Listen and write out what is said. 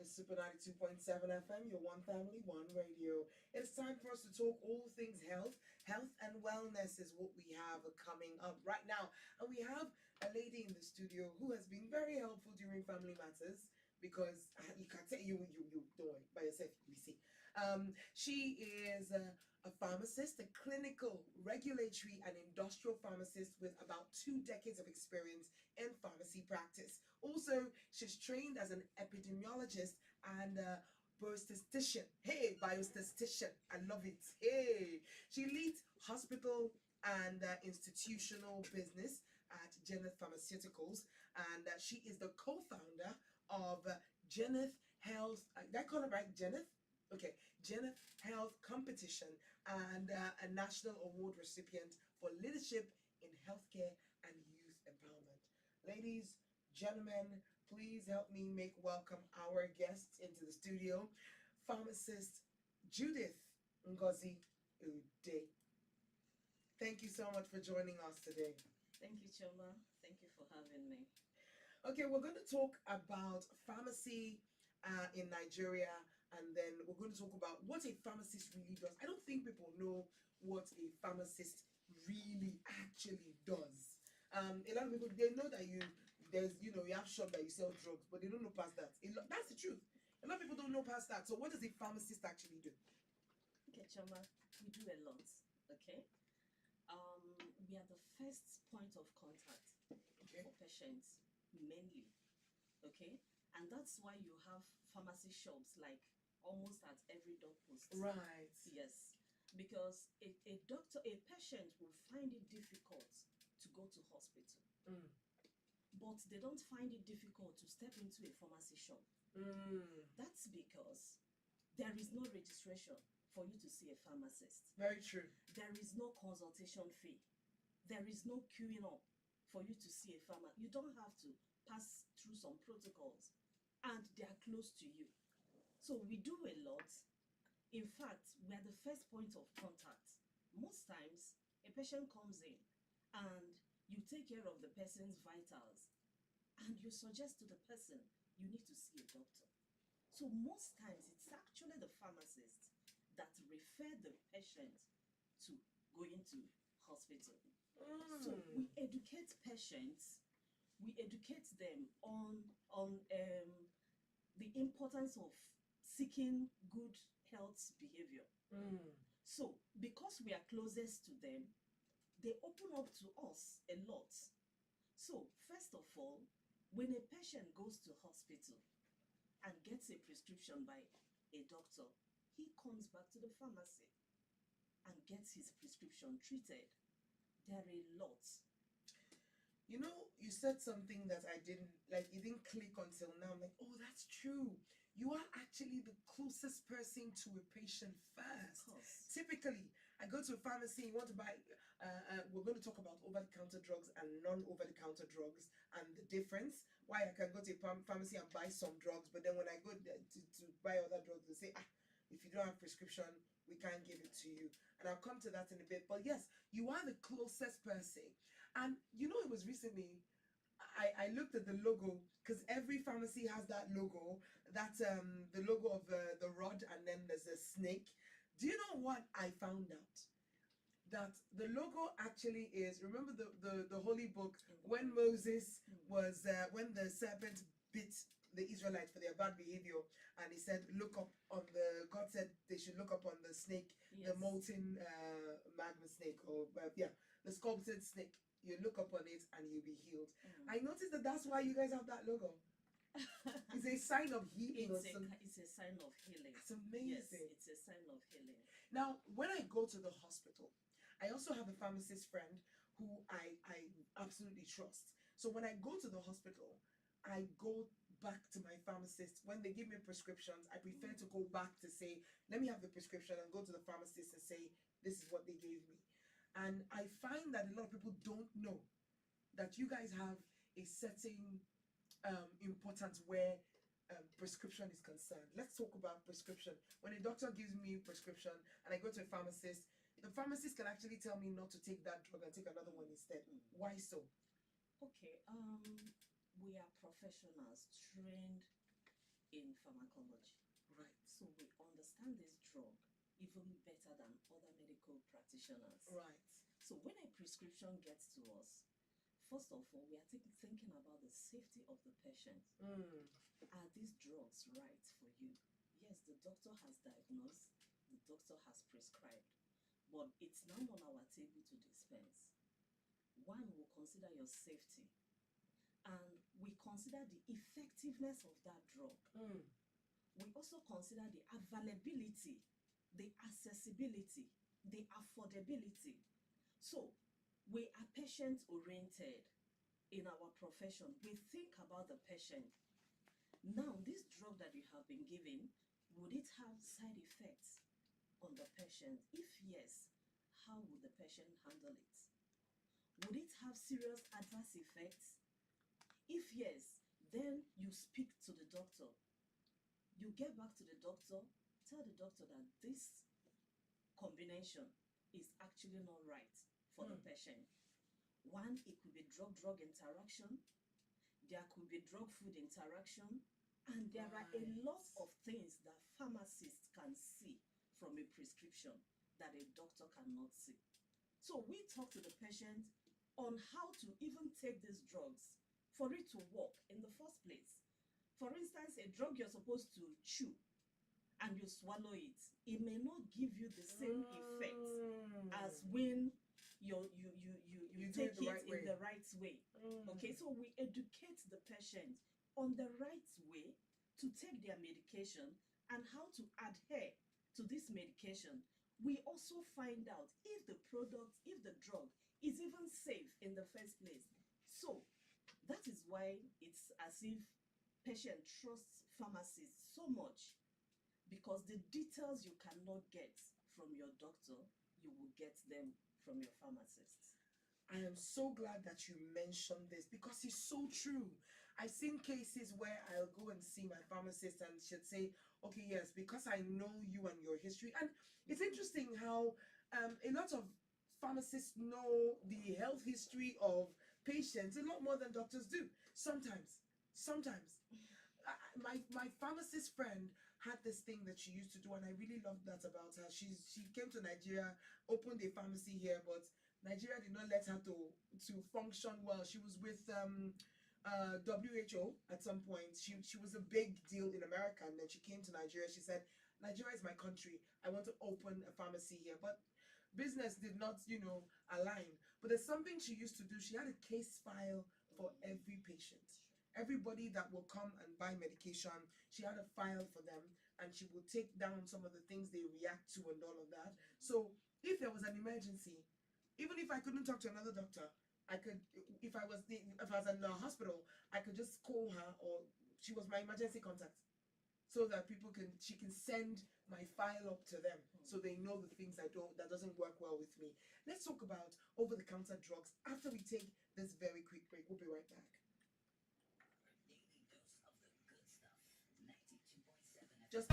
is Super 92.7 FM, your one family, one radio. It's time for us to talk all things health. Health and wellness is what we have coming up right now. And we have a lady in the studio who has been very helpful during family matters because you can't tell you don't worry by yourself, you see. She is a pharmacist, a clinical, regulatory, and industrial pharmacist with about 2 decades of experience in pharmacy practice. Also, she's trained as an epidemiologist and biostatistician. Hey, biostatistician. I love it. Hey. She leads hospital and institutional business at Geneth Pharmaceuticals, and she is the co-founder of Geneth Health. Did I call it right? Geneth? Okay, Geneth Health Competition and a national award recipient for leadership in healthcare and youth empowerment. Ladies, gentlemen, please help me make welcome our guests into the studio, pharmacist Judith Ngozi Ude. Thank you so much for joining us today. Thank you, Choma. Thank you for having me. Okay, we're going to talk about pharmacy in Nigeria, and then we're going to talk about what a pharmacist really does. I don't think people know what a pharmacist really actually does. A lot of people, they know that you have shop that you sell drugs, but they don't know past that. That's the truth. A lot of people don't know past that. So what does a pharmacist actually do? Okay, Choma, we do a lot. Okay, we are the first point of contact Okay. for patients mainly. Okay, and that's why you have pharmacy shops like almost at every doorpost. Right. Yes, because a patient will find it difficult to go to hospital, Mm. but they don't find it difficult to step into a pharmacy shop. Mm. That's because there is no registration for you to see a pharmacist. Very true. There is no consultation fee. There is no queuing up for you to see a pharmacist. You don't have to pass through some protocols, and they are close to you. So we do a lot. In fact, we are the first point of contact. Most times, a patient comes in and you take care of the person's vitals and you suggest to the person you need to see a doctor. So most times, it's actually the pharmacist that refer the patient to going to hospital. So we educate patients, we educate them on the importance of seeking good health behavior. So because we are closest to them, they open up to us a lot. So first of all, when a patient goes to hospital and gets a prescription by a doctor, he comes back to the pharmacy and gets his prescription treated. There are a lot. You know, you said something that I didn't like, it didn't click until now. I'm like, oh, that's true. You are actually the closest person to a patient first. Of course. Typically, I go to a pharmacy, you want to buy, we're going to talk about over the counter drugs and non over the counter drugs and the difference. Why I can go to a pharmacy and buy some drugs, but then when I go to buy other drugs, they say, if you don't have prescription, we can't give it to you. And I'll come to that in a bit. But yes, you are the closest person. And you know, it was recently, I looked at the logo because every pharmacy has that logo, that the logo of the rod, and then there's a snake. Do you know what I found out? That the logo actually is, remember the holy book when Moses was when the serpent bit the Israelites for their bad behavior, and he said, look up on the, God said they should look up on the snake, Yes. the molten magma snake, or the sculpted snake. You look up on it and you'll be healed. I noticed that that's why you guys have that logo. It's a sign of healing. It's a sign of healing. It's amazing. Yes, it's a sign of healing. Now, when I go to the hospital, I also have a pharmacist friend who I absolutely trust. So when I go to the hospital, I go back to my pharmacist. When they give me prescriptions, I prefer to go back to say, let me have the prescription, and go to the pharmacist and say, this is what they gave me. And I find that a lot of people don't know that you guys have a certain importance where prescription is concerned. Let's talk about prescription. When a doctor gives me a prescription and I go to a pharmacist, the pharmacist can actually tell me not to take that drug and take another one instead. Why so? Okay, we are professionals trained in pharmacology. Right. So we understand this drug even better than other medical practitioners. Right. So when a prescription gets to us, first of all, we are thinking about the safety of the patient. Are these drugs right for you? Yes, the doctor has diagnosed, the doctor has prescribed, but it's now on our table to dispense. One will consider your safety, and we consider the effectiveness of that drug. We also consider the availability, the accessibility, the affordability. So we are patient oriented in our profession. We think about the patient. Now, this drug that you have been given, would it have side effects on the patient? If yes, how would the patient handle it? Would it have serious adverse effects? If yes, then you speak to the doctor. You get back to the doctor, tell the doctor that this combination is actually not right for the patient. One, it could be drug-drug interaction. There could be drug-food interaction. And there are a lot of things that pharmacists can see from a prescription that a doctor cannot see. So we talk to the patient on how to even take these drugs for it to work in the first place. For instance, a drug you're supposed to chew and you swallow it, it may not give you the same effect as when you take it in the right way. Okay, so we educate the patient on the right way to take their medication and how to adhere to this medication. We also find out if the drug is even safe in the first place. So that is why it's as if patient trusts pharmacists so much, because the details you cannot get from your doctor, you will get them from your pharmacist. I am so glad that you mentioned this because it's so true. I've seen cases where I'll go and see my pharmacist and she'd say, okay, yes, because I know you and your history. And it's interesting how a lot of pharmacists know the health history of patients a lot more than doctors do. Sometimes. My pharmacist friend had this thing that she used to do, and I really loved that about her. She came to Nigeria, opened a pharmacy here, but Nigeria did not let her to function well. She was with WHO at some point. She was a big deal in America, and then she came to Nigeria. She said, Nigeria is my country. I want to open a pharmacy here. But business did not, align. But there's something she used to do. She had a case file for every patient. Everybody that will come and buy medication, she had a file for them, and she would take down some of the things they react to and all of that. So if there was an emergency, even if I couldn't talk to another doctor, I could, if I was in the hospital, I could just call her, or she was my emergency contact, so that she can send my file up to them, so they know the things that doesn't work well with me. Let's talk about over-the-counter drugs after we take this very quick break. We'll be right back. Just